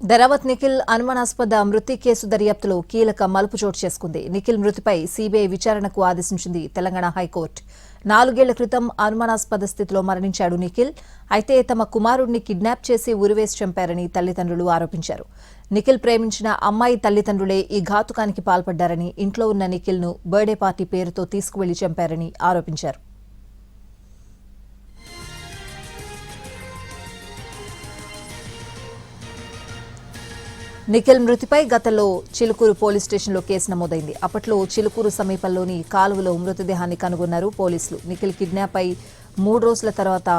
ధరావత్ నిఖిల్ అనుమానాస్పద మృతి కేసు దర్యాప్తులో కీలక మలుపు చోటు చేసుకుంది. నిఖిల్ మృతిపై సీబీఐ విచారణకు ఆదేశించింది తెలంగాణ హైకోర్టు. 4 ఏళ్ల క్రితం అనుమానాస్పద స్థితిలో మరణించాడు నిఖిల్. అయితే తమ కుమారుడిని కిడ్నాప్ చేసి ఉరివేసి చంపారని తల్లిదండ్రులు ఆరోపించారు. నిఖిల్ ప్రేమించిన అమ్మాయి తల్లిదండ్రులే ఈ ఘాతుకానికి పాల్పడ్డారని, ఇంట్లో ఉన్న నిఖిల్ను బర్త్డే పార్టీ పేరుతో తీసుకువెళ్లి చంపారని ఆరోపించారు. నిఖిల్ మృతిపై గతంలో చిలుకూరు పోలీస్ స్టేషన్లో కేసు నమోదైంది. అప్పట్లో చిలుకూరు సమీపంలోని కాలువలో మృతదేహాన్ని కనుగొన్నారు పోలీసులు. నిఖిల్ కిడ్నాప్ అయి 3 రోజుల తర్వాత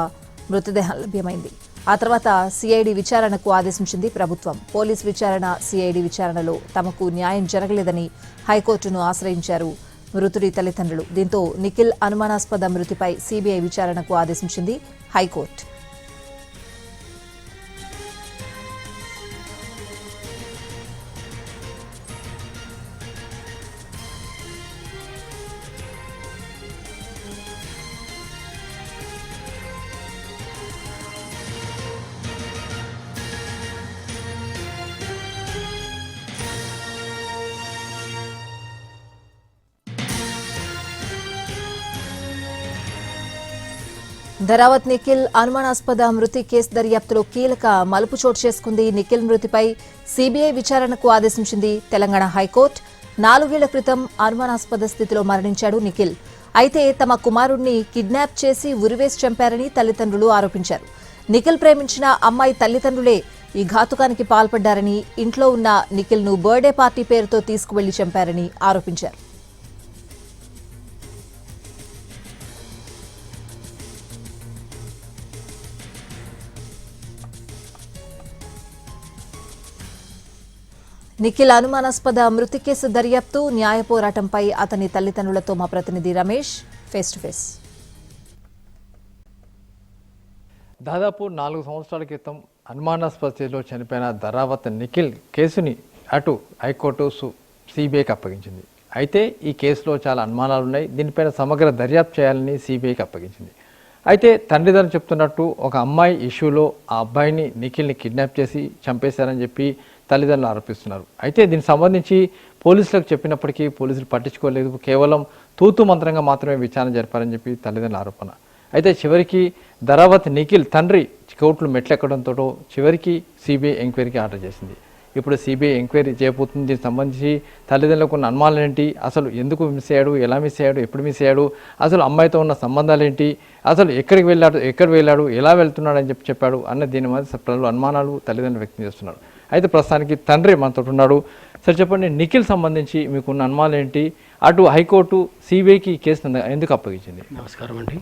మృతదేహం లభ్యమైంది. ఆ తర్వాత సిఐడి విచారణకు ఆదేశించింది ప్రభుత్వం. పోలీస్ విచారణ, సిఐడి విచారణలో తమకు న్యాయం జరగలేదని హైకోర్టును ఆశ్రయించారు మృతుడి తల్లిదండ్రులు. దీంతో నిఖిల్ అనుమానాస్పద మృతిపై సీబీఐ విచారణకు ఆదేశించింది హైకోర్టు. ధరావత్ నిఖిల్ అనుమానాస్పద మృతి కేసు దర్యాప్తులో కీలక మలుపు చోటు చేసుకుంది. నిఖిల్ మృతిపై సీబీఐ విచారణకు ఆదేశించింది తెలంగాణ హైకోర్టు. 4 ఏళ్ల క్రితం అనుమానాస్పద స్థితిలో మరణించాడు నిఖిల్. అయితే తమ కుమారుడిని కిడ్నాప్ చేసి ఉరివేసి చంపారని తల్లిదండ్రులు ఆరోపించారు. నిఖిల్ ప్రేమించిన అమ్మాయి తల్లిదండ్రులే ఈ ఘాతుకానికి పాల్పడ్డారని, ఇంట్లో ఉన్న నిఖిల్ను బర్త్డే పార్టీ పేరుతో తీసుకువెళ్లి చంపారని ఆరోపించారు. నిఖిల్ అనుమానాస్పద మృతి కేసు దర్యాప్తు, న్యాయ పోరాటంపై అతని తల్లిదండ్రులతో మా ప్రతినిధి రమేష్ ఫేస్ టు ఫేస్. దాదాపు 4 సంవత్సరాల క్రితం అనుమానాస్పద స్థితిలో చనిపోయిన ధరావత్ నిఖిల్ కేసుని అటు హైకోర్టు సిబిఐకి అప్పగించింది. అయితే ఈ కేసులో చాలా అనుమానాలు ఉన్నాయి. దీనిపైన సమగ్ర దర్యాప్తు చేయాలని సిబిఐకి అప్పగించింది. అయితే తండ్రిదండ్రులు చెప్తున్నట్టు ఒక అమ్మాయి ఇష్యూలో ఆ అబ్బాయిని నిఖిల్ని కిడ్నాప్ చేసి చంపేశారని చెప్పి తల్లిదండ్రులు ఆరోపిస్తున్నారు. అయితే దీనికి సంబంధించి పోలీసులకు చెప్పినప్పటికీ పోలీసులు పట్టించుకోలేదు. కేవలం తూతు మంత్రంగా మాత్రమే విచారణ జరిపారని చెప్పి తల్లిదండ్రుల ఆరోపణ. అయితే చివరికి ధరావత్ నిఖిల్ తండ్రి కోర్టులు మెట్లెక్కడంతో చివరికి సిబిఐ ఎంక్వైరీకి ఆర్డర్ చేసింది. ఇప్పుడు సిబిఐ ఎంక్వైరీ చేయబోతుంది. దీనికి సంబంధించి తల్లిదండ్రులకు ఉన్న అనుమానాలు ఏంటి, అసలు ఎందుకు మిస్ అయ్యాడు, ఎలా మిస్ అయ్యాడు, ఎప్పుడు మిస్ అయ్యాడు, అసలు అమ్మాయితో ఉన్న సంబంధాలు ఏంటి, అసలు ఎక్కడికి వెళ్ళాడు, ఎలా వెళ్తున్నాడు అని చెప్పాడు అన్న దీని మీద పలు అనుమానాలు తల్లిదండ్రులు వ్యక్తం చేస్తున్నారు. అయితే ప్రస్తుతానికి తండ్రి మనతో ఉన్నాడు. సరే చెప్పండి, నిఖిల్ సంబంధించి మీకున్న అనుమానాలు ఏంటి, అటు హైకోర్టు సిబిఐకి కేసు ఎందుకు అప్పగించింది? నమస్కారం అండి.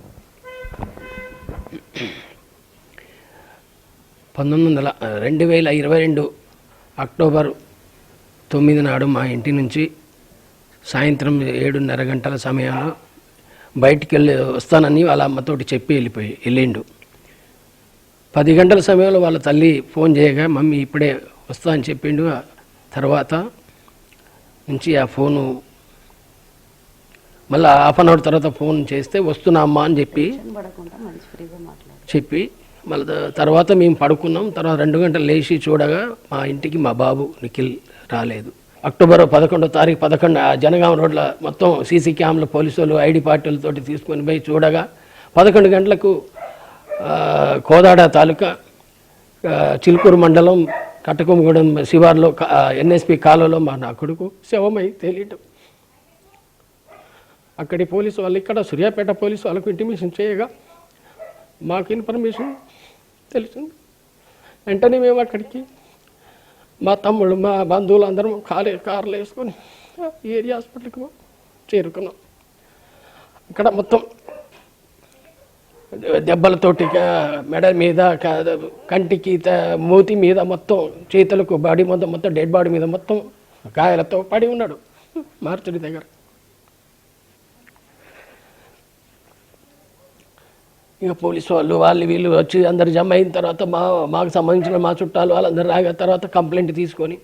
2022 అక్టోబర్ 9 నాడు మా ఇంటి నుంచి సాయంత్రం 7:30 గంటల సమయంలో బయటికి వస్తానని వాళ్ళ అమ్మతోటి చెప్పి వెళ్ళిండు. 10 గంటల సమయంలో వాళ్ళ తల్లి ఫోన్ చేయగా మమ్మీ ఇప్పుడే వస్తా అని చెప్పిండు. తర్వాత నుంచి ఆ ఫోను మళ్ళీ హాఫ్ అన్ అవర్ తర్వాత ఫోన్ చేస్తే వస్తున్నా అమ్మా అని చెప్పి మళ్ళీ తర్వాత మేము పడుకున్నాం. తర్వాత 2 గంటలు లేచి చూడగా మా ఇంటికి మా బాబు నిఖిల్ రాలేదు. అక్టోబర్ 11వ తారీఖు 11 జనగాం రోడ్ల మొత్తం సీసీ క్యామ్లు పోలీసు వాళ్ళు ఐడి పార్టీలతోటి తీసుకొని పోయి చూడగా 11 గంటలకు కోదాడ తాలూకా చిలుకూరు మండలం కట్టకొమ్మగూడెం శివార్లో ఎన్ఎస్పి కాలువలో నా కొడుకు శవమై తేలియటం. అక్కడి పోలీసు వాళ్ళు ఇక్కడ సూర్యాపేట పోలీసు వాళ్ళకు ఇంటిమేషన్ చేయగా మాకు ఇన్ఫర్మేషన్ తెలిసింది. వెంటనే మేము అక్కడికి మా తమ్ముడు, మా బంధువులు అందరం కార్లు వేసుకొని ఏరియా హాస్పిటల్కి చేరుకున్నాం. ఇక్కడ మొత్తం దెబ్బలతోటి మెడ మీద, కంటికి, మూతి మీద మొత్తం, చేతులకు, బాడీ మొత్తం డెడ్ బాడీ మీద మొత్తం గాయాలతో పడి ఉన్నాడు మార్చుడి దగ్గర. ఇక పోలీసు వాళ్ళు వీళ్ళు వచ్చి అందరు జమ అయిన తర్వాత మాకు సంబంధించిన మా చుట్టాలు వాళ్ళందరూ రాగా తర్వాత కంప్లైంట్ తీసుకొని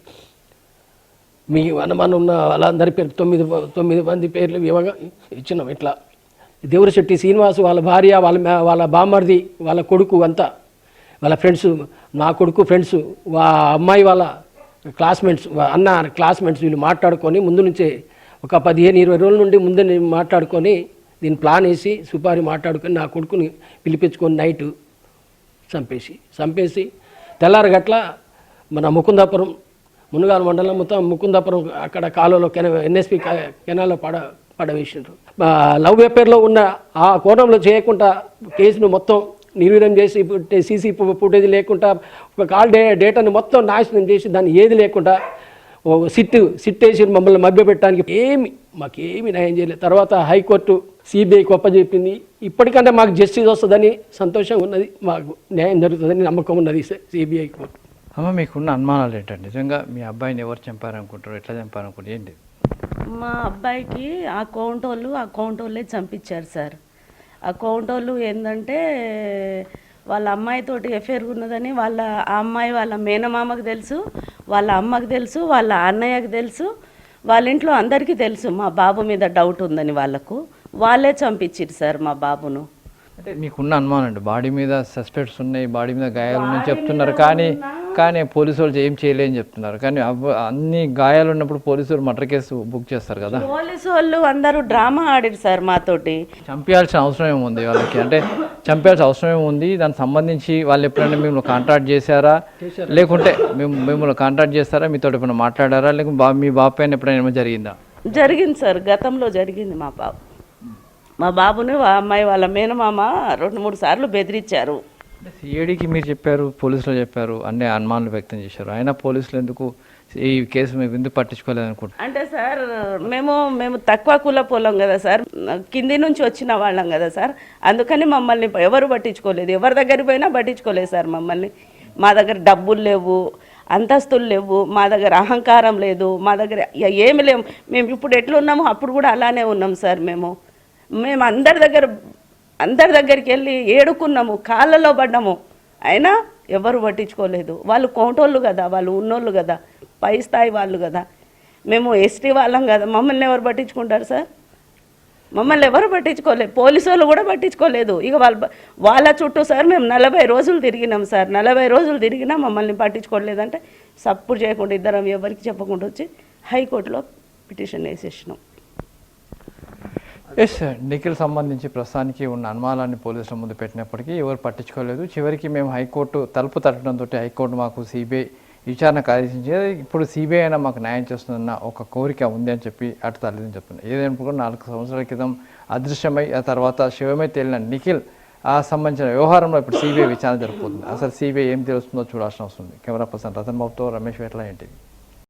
మీ అనుమానం ఉన్న వాళ్ళందరి పేరు 9 మంది పేర్లు ఇవ్వగా ఇచ్చినాం. ఇట్లా దేవరశెట్టి శ్రీనివాసు వాళ్ళ భార్య, వాళ్ళ బామ్మర్ది, వాళ్ళ కొడుకు అంతా వాళ్ళ ఫ్రెండ్స్ నా కొడుకు ఫ్రెండ్స్ అమ్మాయి వాళ్ళ క్లాస్మేట్స్ అన్న క్లాస్మేట్స్ వీళ్ళు మాట్లాడుకొని ముందు నుంచే ఒక 15-20 రోజుల నుండి ముందే మాట్లాడుకొని దీన్ని ప్లాన్ వేసి సుపారి మాట్లాడుకొని నా కొడుకుని పిలిపించుకొని నైటు చంపేసి తెల్లారగట్ల మన ముకుందాపురం మునుగాల మండలం మొత్తం ముకుందాపురం అక్కడ కాలువలో ఎన్ఎస్పి కెనాల్లో పడవేసిండ్రు. లవ్ అఫేర్లో ఉన్న ఆ కోణంలో చేయకుండా కేసును మొత్తం నిర్వీర్యం చేసి సీసీ ఫుటేజ్ లేకుండా ఒక కాల్ డేటాను మొత్తం నాశనం చేసి దాన్ని ఏది లేకుండా సిట్ వేసి మమ్మల్ని మభ్యపెట్టడానికి మాకేమీ న్యాయం చేయలేదు. తర్వాత హైకోర్టు సిబిఐకి ఒప్పజెప్పింది. ఇప్పటికంటే మాకు జస్టిస్ వస్తుందని సంతోషంగా ఉన్నది, మాకు న్యాయం జరుగుతుందని నమ్మకం ఉన్నది సిబిఐ కోర్టు. అమ్మ మీకున్న అనుమానాలు ఏంటంటే నిజంగా మీ అబ్బాయిని ఎవరు చంపారనుకుంటారు, ఎట్లా చంపారనుకుంటారు, ఏంటి? మా అబ్బాయికి ఆ కౌంట్ వాళ్ళే చంపించారు సార్. ఆ కౌంట్ వాళ్ళు ఏంటంటే వాళ్ళ అమ్మాయితోటి ఎఫ్ఐఆర్ ఉన్నదని ఆ అమ్మాయి వాళ్ళ మేనమామకు తెలుసు, వాళ్ళ అమ్మకు తెలుసు, వాళ్ళ అన్నయ్యకు తెలుసు, వాళ్ళ ఇంట్లో అందరికీ తెలుసు మా బాబు మీద డౌట్ ఉందని వాళ్ళే చంపించారు సార్ మా బాబును. అంటే మీకున్న అనుమానం అండి, బాడీ మీద సస్పెక్ట్స్ ఉన్నాయి, బాడీ మీద గాయాలు ఉన్నాయని చెప్తున్నారు, కానీ పోలీసు వాళ్ళు ఏం చేయలేని చెప్తున్నారు. కానీ అన్ని గాయాలు ఉన్నప్పుడు పోలీసు వాళ్ళు మర్డర్ కేసు బుక్ చేస్తారు కదా. పోలీసు వాళ్ళు అందరూ డ్రామా ఆడారు సార్ మాతోటి. చంపేయాల్సిన అవసరం ఏముంది వాళ్ళకి, అంటే చంపేయాల్సిన అవసరం ఏముంది? దానికి సంబంధించి వాళ్ళు ఎప్పుడైనా మిమ్మల్ని కాంటాక్ట్ చేశారా, లేకుంటే మిమ్మల్ని కాంటాక్ట్ చేస్తారా, మీతో ఎప్పుడైనా మాట్లాడారా, లేకుంటే మీ బాబు పైన ఎప్పుడైనా ఏమైనా జరిగిందా? జరిగింది సార్, గతంలో జరిగింది. మా బాబుని అమ్మాయి వాళ్ళ మేనమామ 2-3 సార్లు బెదిరించారు. సిఐడికి మీరు చెప్పారు, పోలీసులు చెప్పారు, అన్ని అనుమానాలు వ్యక్తం చేశారు. అయినా పోలీసులు ఎందుకు ఈ కేసు మేము ఎందుకు పట్టించుకోలేదు అనుకుంటున్నాం? అంటే సార్ మేము తక్కువ కుల పొలం కదా సార్, కింది నుంచి వచ్చిన వాళ్ళం కదా సార్, అందుకని మమ్మల్ని ఎవరు పట్టించుకోలేదు, ఎవరి దగ్గరికి పోయినా పట్టించుకోలేదు సార్ మమ్మల్ని. మా దగ్గర డబ్బులు లేవు, అంతస్తులు లేవు, మా దగ్గర అహంకారం లేదు, మా దగ్గర ఏమి లేవు. మేము ఇప్పుడు ఎట్లున్నామో అప్పుడు కూడా అలానే ఉన్నాం సార్. మేము అందరి దగ్గరికి వెళ్ళి ఏడుకున్నాము, కాళ్ళలో పడ్డాము, అయినా ఎవరు పట్టించుకోలేదు. వాళ్ళు కోంటోళ్ళు కదా, వాళ్ళు ఉన్నోళ్ళు కదా, పై స్థాయి వాళ్ళు కదా, మేము ఎస్టీ వాళ్ళం కదా, మమ్మల్ని ఎవరు పట్టించుకుంటారు సార్? మమ్మల్ని ఎవరు పట్టించుకోలేదు, పోలీసు వాళ్ళు కూడా పట్టించుకోలేదు. ఇక వాళ్ళ చుట్టూ సార్ మేము 40 రోజులు తిరిగినాం సార్. 40 రోజులు తిరిగినా మమ్మల్ని పట్టించుకోలేదంటే సపోర్ట్ చేయకుండా ఇద్దరం ఎవరికి చెప్పకుండా వచ్చి హైకోర్టులో పిటిషన్ వేసేసినాం. ఎస్ సార్, నిఖిల్ సంబంధించి ప్రస్తుతానికి ఉన్న అనుమానాన్ని పోలీసుల ముందు పెట్టినప్పటికీ ఎవరు పట్టించుకోలేదు. చివరికి మేము హైకోర్టు తలుపు తట్టడంతో హైకోర్టు మాకు సిబిఐ విచారణకు ఆదేశించేది. ఇప్పుడు సిబిఐ అయినా మాకు న్యాయం చేస్తుందన్న ఒక కోరిక ఉంది అని చెప్పి అటు తల్లిదండ్రులు చెప్తున్నారు. ఏదైనా 4 సంవత్సరాల క్రితం అదృశ్యమై ఆ తర్వాత శివమై తేలిన నిఖిల్ ఆ సంబంధించిన వ్యవహారంలో ఇప్పుడు సిబిఐ విచారణ జరుపుతుంది. అసలు సిబిఐ ఏం తెలుస్తుందో చూడాల్సిన అవసరం ఉంది. కెమెరా పర్సన్ రతన్ బాబుతో రమేష్ వేట్ల, ఎన్టీవీ.